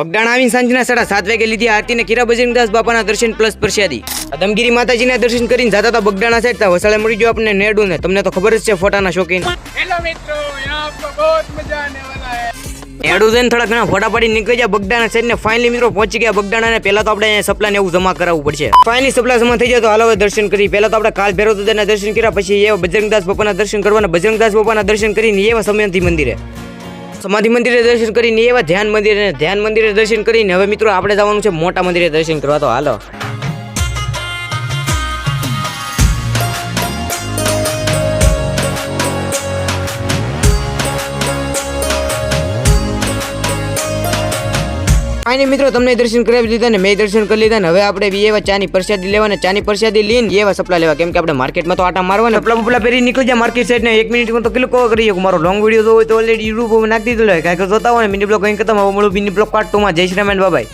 બગડાણા આવીને સાંજના 7:30 વાગે લીધી આરતી ને કીરા બજરંગદાસ બાપાના દર્શન પ્લસ પ્રસાદી. દમગીરી માતાજીના દર્શન કરીને જાતા હતા બગડાણા સાઈડ તા વસાળે મળી ગયો આપણને નેડુ ને. તમને તો ખબર જ છે ફોટાના શોખીન. हेलो मित्रों, यहाँ आपको बहुत मजा आने वाला है. નેડુ જઈને થોડા ઘણા ફોટા પાડી નીકળી ગયા બગડાણા સાઈડ ને. ફાઇનલી મિત્રો પહોંચી ગયા બગડાણા ને. પહેલા તો આપણે સપલા ને એવું જમા કરાવવું પડશે. ફાઇનલી સપલા જમા થઈ જાય તો હાલો હવે દર્શન કરી. પહેલા તો આપણે કાલ ભેરો દાદાના દર્શન કર્યા, પછી એવા બજરંગદાસ બાપાના દર્શન કરવાના. બજરંગદાસ બાપાના દર્શન કરીને એવા સમાધિ મંદિરે દર્શન કરીને એવા ધ્યાન મંદિરે દર્શન કરીને હવે મિત્રો આપણે જવાનું છે મોટા મંદિરે દર્શન કરવા. તો હાલો. ફાઇનલી મિત્રો તમને દર્શન કરાવી દીધા ને મેં દર્શન કરી લીધા ને. હવે આપણે બી એવા ચાની પ્રસાદી લેવાના. ચાની પ્રસાદી લઈને એવા સપલા લેવા, કેમ કે આપણે માર્કેટમાં તો આટા મારવાના. સપલા પહેરી નીકળી જાય માર્કેટ સાઈડ ને. 1 મિનિટમાં તો કિલો કવર કરી શકું. મારો લોંગ વિડીયો હોય તો ઓલરેડી યુટ્યુબ નાખી દીધો હોય. કાંઈક જોતા હોય ને મિની બ્લોગ કંઈક ખતમ. હવે મળું મિની બ્લોગ પાર્ટ 2 માં. જય શ્રી રામ બાય.